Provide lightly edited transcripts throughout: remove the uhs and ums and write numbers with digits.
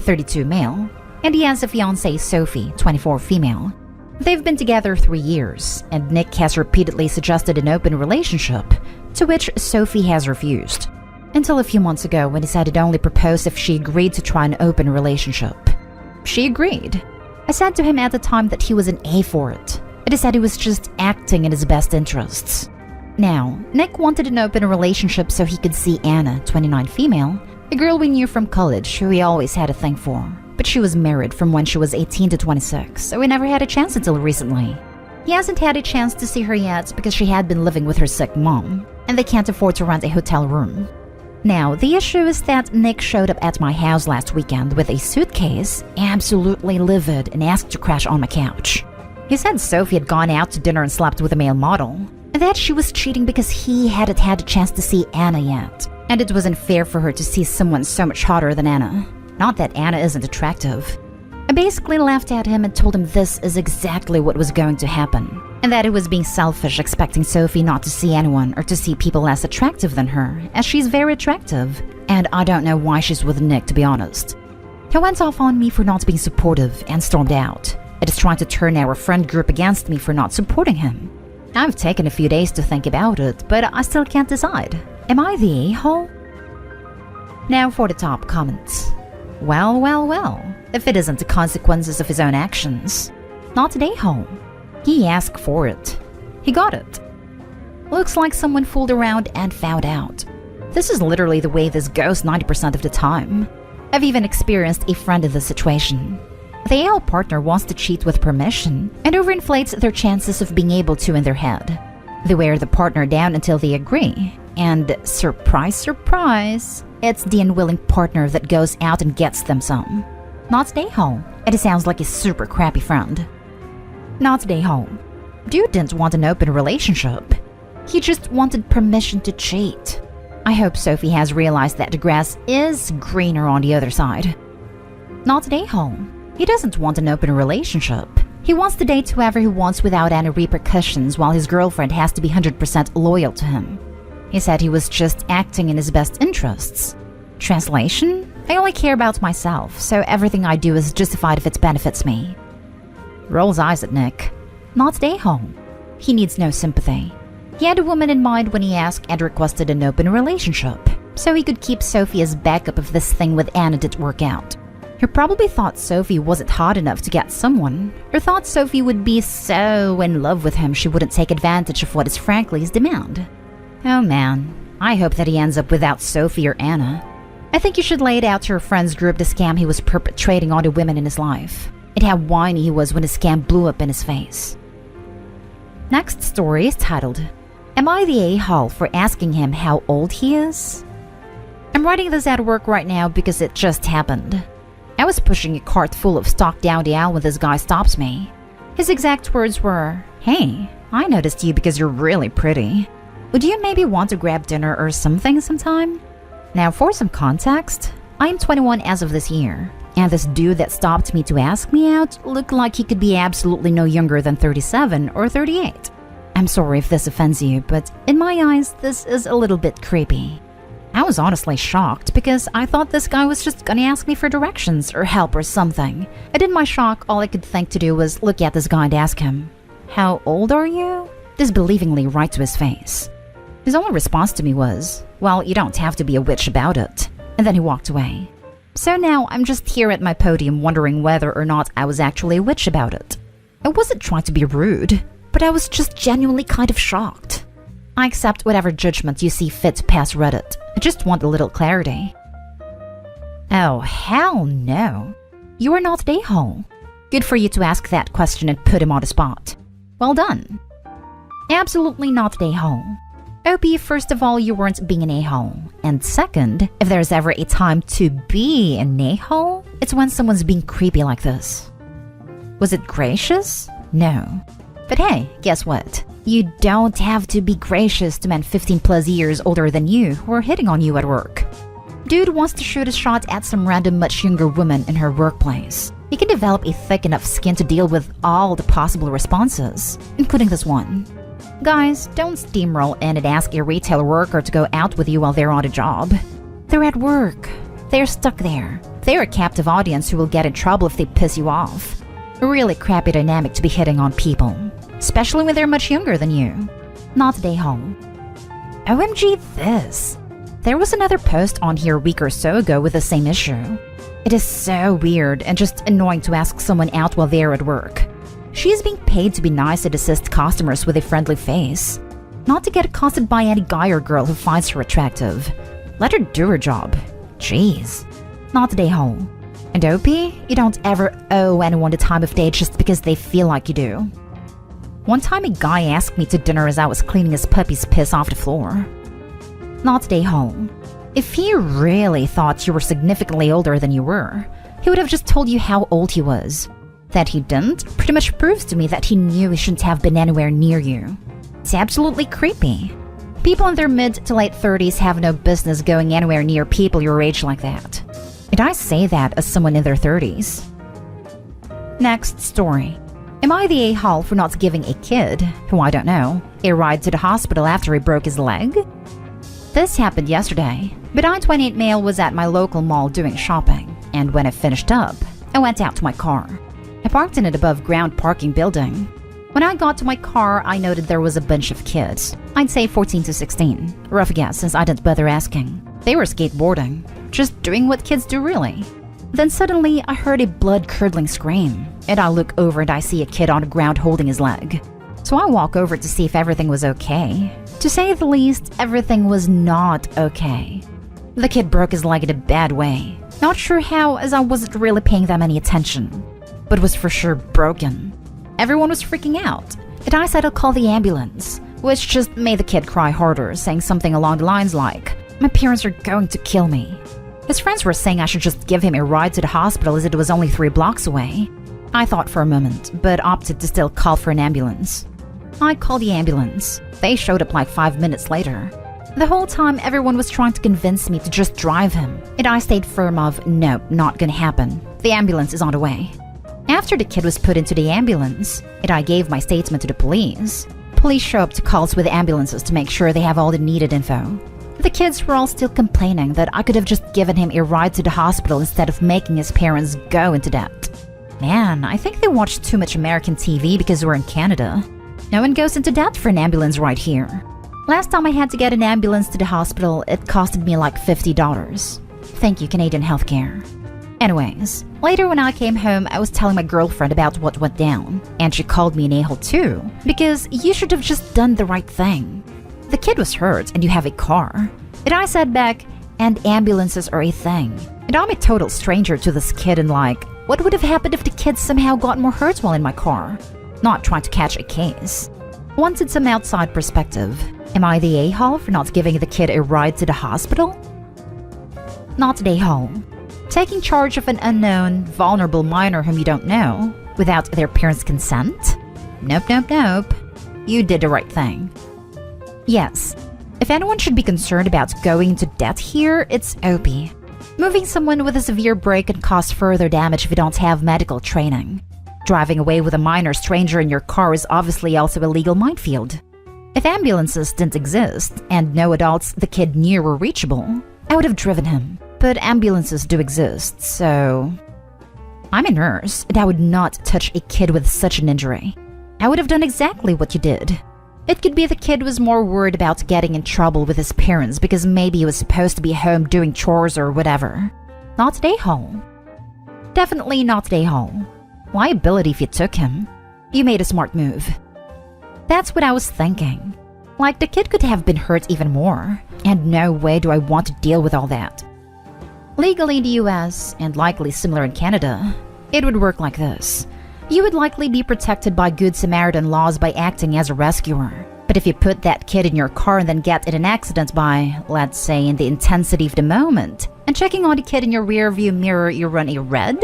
32 male, and he has a fiancée, Sophie, 24 female. They've been together 3 years, and Nick has repeatedly suggested an open relationship, to which Sophie has refused. Until a few months ago when he said he'd only propose if she agreed to try an open relationship. She agreed. I said to him at the time that he was an A for it, but he said he was just acting in his best interests. Now, Nick wanted an open relationship so he could see Anna, 29 female, a girl we knew from college who he always had a thing for, but she was married from when she was 18 to 26, so we never had a chance until recently. He hasn't had a chance to see her yet because she had been living with her sick mom, and they can't afford to rent a hotel room. Now, the issue is that Nick showed up at my house last weekend with a suitcase, absolutely livid, and asked to crash on my couch. He said Sophie had gone out to dinner and slept with a male model, and that she was cheating because he hadn't had a chance to see Anna yet, and it wasn't fair for her to see someone so much hotter than Anna. Not that Anna isn't attractive. I basically laughed at him and told him this is exactly what was going to happen, and that it was being selfish expecting Sophie not to see anyone or to see people less attractive than her, as she's very attractive, and I don't know why she's with Nick, to be honest. He went off on me for not being supportive and stormed out. It is trying to turn our friend group against me for not supporting him. I've taken a few days to think about it, but I still can't decide. Am I the a-hole? Now for the top comments. Well, well, well, if it isn't the consequences of his own actions. Not an a-hole. He asked for it. He got it. Looks like someone fooled around and found out. This is literally the way this goes 90% of the time. I've even experienced a friend in this situation. The a-hole partner wants to cheat with permission and overinflates their chances of being able to in their head. They wear the partner down until they agree, and surprise, surprise, it's the unwilling partner that goes out and gets them some. Not an a-hole. It sounds like a super crappy friend. Not an a-hole. Dude didn't want an open relationship. He just wanted permission to cheat. I hope Sophie has realized that the grass is greener on the other side. Not an a-hole. He doesn't want an open relationship. He wants to date whoever he wants without any repercussions while his girlfriend has to be 100% loyal to him. He said he was just acting in his best interests. Translation? I only care about myself, so everything I do is justified if it benefits me. Rolls eyes at Nick. Not an a-hole. He needs no sympathy. He had a woman in mind when he asked and requested an open relationship, so he could keep Sophie as backup if this thing with Anna didn't work out. He probably thought Sophie wasn't hot enough to get someone, or thought Sophie would be so in love with him she wouldn't take advantage of what is frankly his demand. Oh man, I hope that he ends up without Sophie or Anna. I think you should lay it out to your friends group the scam he was perpetrating on the women in his life, and how whiny he was when the scam blew up in his face. Next story is titled, Am I the a-hole for asking him how old he is? I'm writing this at work right now because it just happened. I was pushing a cart full of stock down the aisle when this guy stops me. His exact words were, "Hey, I noticed you because you're really pretty. Would you maybe want to grab dinner or something sometime?" Now for some context, I am 21 as of this year, and this dude that stopped me to ask me out looked like he could be absolutely no younger than 37 or 38. I'm sorry if this offends you, but in my eyes, this is a little bit creepy. I was honestly shocked because I thought this guy was just gonna ask me for directions or help or something. And in my shock, all I could think to do was look at this guy and ask him, "How old are you?" disbelievingly right to his face. His only response to me was, "Well, you don't have to be a witch about it." And then he walked away. So now I'm just here at my podium wondering whether or not I was actually a witch about it. I wasn't trying to be rude, but I was just genuinely kind of shocked. I accept whatever judgment you see fit past Reddit. I just want a little clarity. Oh, hell no. You are not an a-hole. Good for you to ask that question and put him on the spot. Well done. Absolutely not an a-hole. OP, first of all, you weren't being an a-hole. And second, if there's ever a time to be an a-hole, it's when someone's being creepy like this. Was it gracious? No. But hey, guess what? You don't have to be gracious to men 15 plus years older than you who are hitting on you at work. Dude wants to shoot a shot at some random much younger woman in her workplace. He can develop a thick enough skin to deal with all the possible responses, including this one. Guys, don't steamroll in and ask a retail worker to go out with you while they're on a job. They're at work. They're stuck there. They're a captive audience who will get in trouble if they piss you off. A really crappy dynamic to be hitting on people, especially when they're much younger than you. Not today, home. OMG this. There was another post on here a week or so ago with the same issue. It is so weird and just annoying to ask someone out while they're at work. She is being paid to be nice and assist customers with a friendly face, not to get accosted by any guy or girl who finds her attractive. Let her do her job. Jeez. Not today, home. And OP, you don't ever owe anyone the time of day just because they feel like you do. One time a guy asked me to dinner as I was cleaning his puppy's piss off the floor. Not today, home. If he really thought you were significantly older than you were, he would have just told you how old he was. That he didn't pretty much proves to me that he knew he shouldn't have been anywhere near you. It's absolutely creepy. People in their mid to late 30s have no business going anywhere near people your age like that. And I say that as someone in their 30s. Next story. Am I the a-hole for not giving a kid, who I don't know, a ride to the hospital after he broke his leg? This happened yesterday. Benign 28 male was at my local mall doing shopping, and when I finished up, I went out to my car. I parked in an above-ground parking building. When I got to my car, I noted there was a bunch of kids. I'd say 14 to 16. Rough guess since I didn't bother asking. They were skateboarding. Just doing what kids do, really. Then suddenly, I heard a blood-curdling scream, and I look over and I see a kid on the ground holding his leg. So I walk over to see if everything was okay. To say the least, everything was not okay. The kid broke his leg in a bad way. Not sure how, as I wasn't really paying that many attention. But was for sure broken. Everyone was freaking out, and I said I'll call the ambulance, which just made the kid cry harder, saying something along the lines like, "My parents are going to kill me." His friends were saying I should just give him a ride to the hospital as it was only 3 blocks away. I thought for a moment, but opted to still call for an ambulance. I called the ambulance. They showed up like 5 minutes later. The whole time, everyone was trying to convince me to just drive him, and I stayed firm of, nope, not gonna happen. The ambulance is on the way. After the kid was put into the ambulance, and I gave my statement to the police, police show up to calls with ambulances to make sure they have all the needed info. The kids were all still complaining that I could have just given him a ride to the hospital instead of making his parents go into debt. Man, I think they watched too much American TV because we're in Canada. No one goes into debt for an ambulance right here. Last time I had to get an ambulance to the hospital, it costed me like $50. Thank you, Canadian healthcare. Anyways, later when I came home, I was telling my girlfriend about what went down, and she called me an a-hole too, because you should have just done the right thing. The kid was hurt and you have a car. And I said back, and ambulances are a thing. And I'm a total stranger to this kid and like, what would have happened if the kid somehow got more hurt while in my car? Not trying to catch a case. Wanted some outside perspective. Am I the a-hole for not giving the kid a ride to the hospital? Not the a-hole. Taking charge of an unknown, vulnerable minor whom you don't know, without their parents' consent? Nope, nope, nope. You did the right thing. Yes, if anyone should be concerned about going into debt here, it's OP. Moving someone with a severe break can cause further damage if you don't have medical training. Driving away with a minor stranger in your car is obviously also a legal minefield. If ambulances didn't exist, and no adults the kid knew were reachable, I would have driven him. But ambulances do exist, so... I'm a nurse, and I would not touch a kid with such an injury. I would have done exactly what you did. It could be the kid was more worried about getting in trouble with his parents because maybe he was supposed to be home doing chores or whatever. Not a hole. Definitely not a hole. Liability if you took him. You made a smart move. That's what I was thinking. Like, the kid could have been hurt even more, and no way do I want to deal with all that. Legally in the US, and likely similar in Canada, it would work like this. You would likely be protected by Good Samaritan laws by acting as a rescuer. But if you put that kid in your car and then get in an accident by, let's say, in the intensity of the moment, and checking on the kid in your rearview mirror you run a red?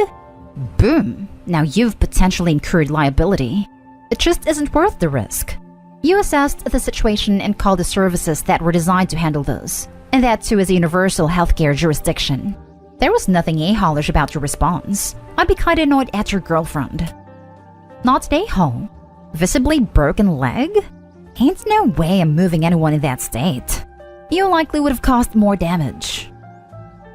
Boom! Now you've potentially incurred liability. It just isn't worth the risk. You assessed the situation and called the services that were designed to handle this. And that too is a universal healthcare jurisdiction. There was nothing a-holish about your response. I'd be kinda annoyed at your girlfriend. Not a-hole. Visibly broken leg? Ain't no way I'm moving anyone in that state. You likely would have caused more damage.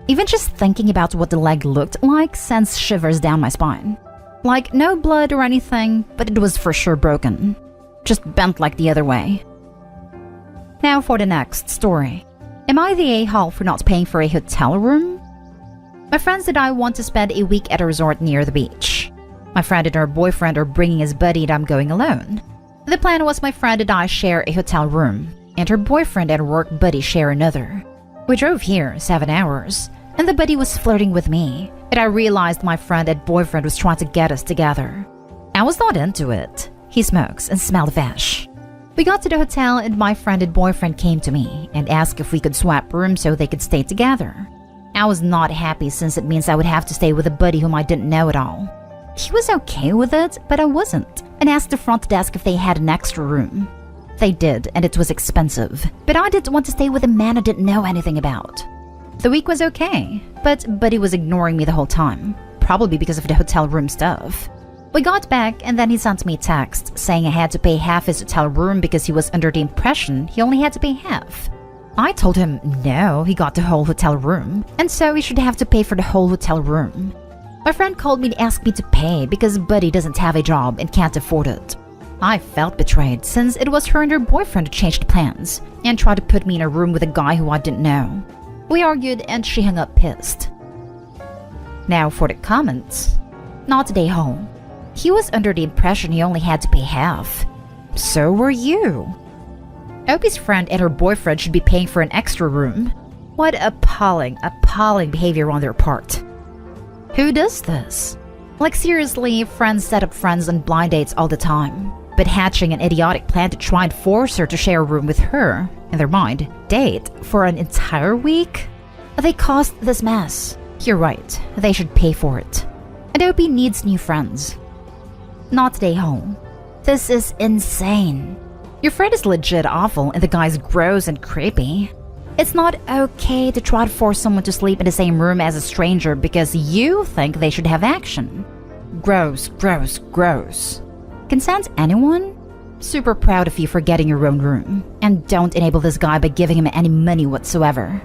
Even just thinking about what the leg looked like sends shivers down my spine. Like, no blood or anything, but it was for sure broken. Just bent like the other way. Now for the next story. Am I the a-hole for not paying for a hotel room? My friends and I want to spend a week at a resort near the beach. My friend and her boyfriend are bringing his buddy and I'm going alone. The plan was my friend and I share a hotel room, and her boyfriend and work buddy share another. We drove here 7 hours, and the buddy was flirting with me, and I realized my friend and boyfriend was trying to get us together. I was not into it. He smokes and smelled fish. We got to the hotel and my friend and boyfriend came to me and asked if we could swap rooms so they could stay together. I was not happy since it means I would have to stay with a buddy whom I didn't know at all. He was okay with it, but I wasn't, and asked the front desk if they had an extra room. They did, and it was expensive, but I didn't want to stay with a man I didn't know anything about. The week was okay, but Buddy was ignoring me the whole time, probably because of the hotel room stuff. We got back and then he sent me a text saying I had to pay half his hotel room because he was under the impression he only had to pay half. I told him no, he got the whole hotel room, and so he should have to pay for the whole hotel room. My friend called me to ask me to pay because Buddy doesn't have a job and can't afford it. I felt betrayed since it was her and her boyfriend who changed plans and tried to put me in a room with a guy who I didn't know. We argued and she hung up pissed. Now for the comments. Not a day home. He was under the impression he only had to pay half. So were you. Opie's friend and her boyfriend should be paying for an extra room. What appalling behavior on their part. Who does this? Like seriously, friends set up friends on blind dates all the time, but hatching an idiotic plan to try and force her to share a room with her, in their mind, date, for an entire week? They caused this mess. You're right, they should pay for it. And Opie needs new friends. Not today home. This is insane. Your friend is legit awful and the guy's gross and creepy. It's not okay to try to force someone to sleep in the same room as a stranger because you think they should have action. Gross, gross, gross. Consent anyone? Super proud of you for getting your own room. And don't enable this guy by giving him any money whatsoever.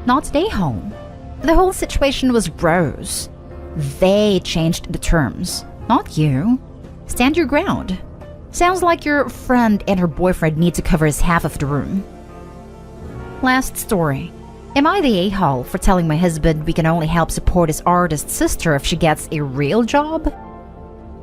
Not today home. The whole situation was gross. They changed the terms. Not you. Stand your ground. Sounds like your friend and her boyfriend need to cover his half of the room. Last story. Am I the a-hole for telling my husband we can only help support his artist sister if she gets a real job?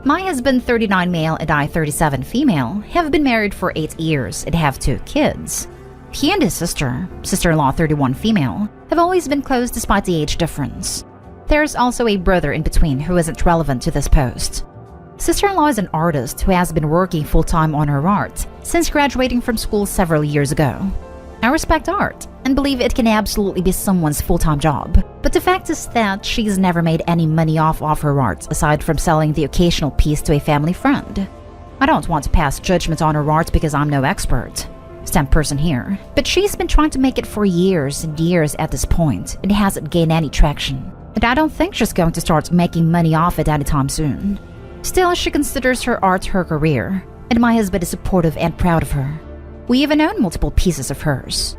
My husband, 39 male and I, 37 female, have been married for 8 years and have 2 kids. He and his sister-in-law, 31 female, have always been close despite the age difference. There's also a brother in between who isn't relevant to this post. Sister-in-law is an artist who has been working full-time on her art since graduating from school several years ago. I respect art and believe it can absolutely be someone's full-time job, but the fact is that she's never made any money off of her art aside from selling the occasional piece to a family friend. I don't want to pass judgment on her art because I'm no expert. STEM person here, but she's been trying to make it for years and years at this point and hasn't gained any traction. And I don't think she's going to start making money off it anytime soon. Still, she considers her art her career, and my husband is supportive and proud of her. We even own multiple pieces of hers.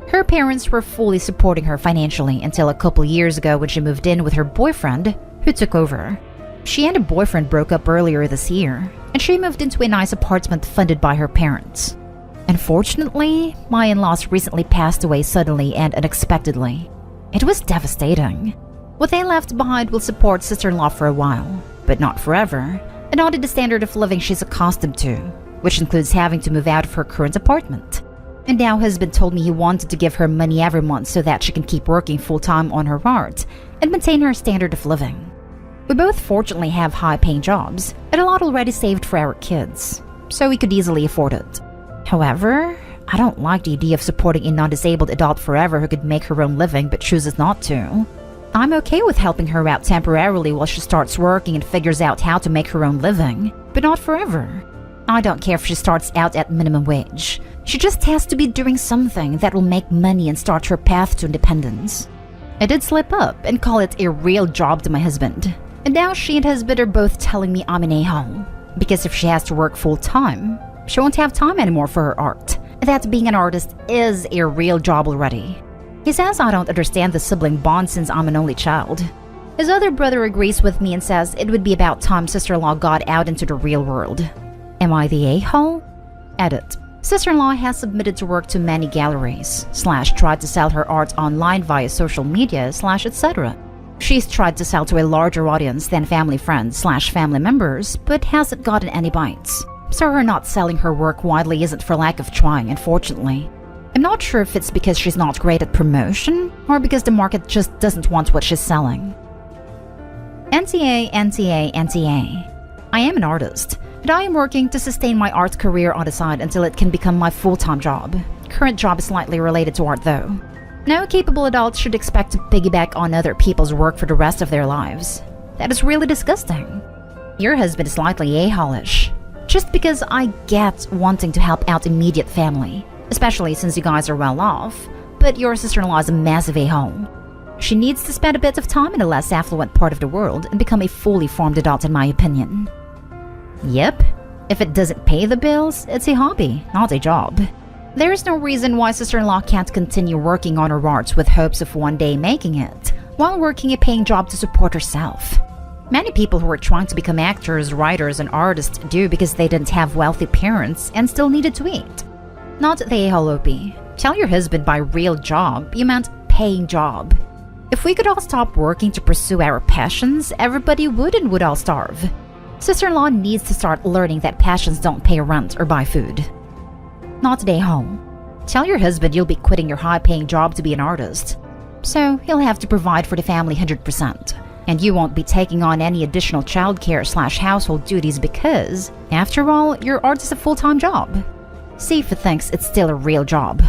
Her parents were fully supporting her financially until a couple years ago when she moved in with her boyfriend, who took over. She and her boyfriend broke up earlier this year, and she moved into a nice apartment funded by her parents. Unfortunately, my in-laws recently passed away suddenly and unexpectedly. It was devastating. What they left behind will support sister-in-law for a while, but not forever, and not at the standard of living she's accustomed to, which includes having to move out of her current apartment. And now husband told me he wanted to give her money every month so that she can keep working full-time on her art and maintain her standard of living. We both fortunately have high-paying jobs and a lot already saved for our kids, so we could easily afford it. However, I don't like the idea of supporting a non-disabled adult forever who could make her own living but chooses not to. I'm okay with helping her out temporarily while she starts working and figures out how to make her own living, but not forever. I don't care if she starts out at minimum wage. She just has to be doing something that will make money and start her path to independence. I did slip up and call it a real job to my husband, and now she and husband are both telling me I'm an a-hole, because if she has to work full-time, she won't have time anymore for her art. That being an artist is a real job already. He says I don't understand the sibling bond since I'm an only child. His other brother agrees with me and says it would be about time sister-in-law got out into the real world. Am I the a-hole? Edit. Sister-in-law has submitted to work to many galleries, / tried to sell her art online via social media / etc. She's tried to sell to a larger audience than family friends / family members, but hasn't gotten any bites. So her not selling her work widely isn't for lack of trying, unfortunately. I'm not sure if it's because she's not great at promotion, or because the market just doesn't want what she's selling. NTA, NTA, NTA. I am an artist, but I am working to sustain my art career on the side until it can become my full-time job. Current job is slightly related to art though. No capable adults should expect to piggyback on other people's work for the rest of their lives. That is really disgusting. Your husband is slightly a-holish. Just because I get wanting to help out immediate family, especially since you guys are well off, but your sister-in-law is a massive a-hole. She needs to spend a bit of time in a less affluent part of the world and become a fully formed adult in my opinion. Yep, if it doesn't pay the bills, it's a hobby, not a job. There is no reason why sister-in-law can't continue working on her art with hopes of one day making it, while working a paying job to support herself. Many people who are trying to become actors, writers, and artists do because they didn't have wealthy parents and still needed to eat. Not the a-hole OP. Tell your husband by real job, you meant paying job. If we could all stop working to pursue our passions, everybody would and would all starve. Sister-in-law needs to start learning that passions don't pay rent or buy food. Not the a-hole. Tell your husband you'll be quitting your high-paying job to be an artist. So he'll have to provide for the family 100%. And you won't be taking on any additional childcare / household duties because, after all, your art is a full-time job. See if he thinks it's still a real job.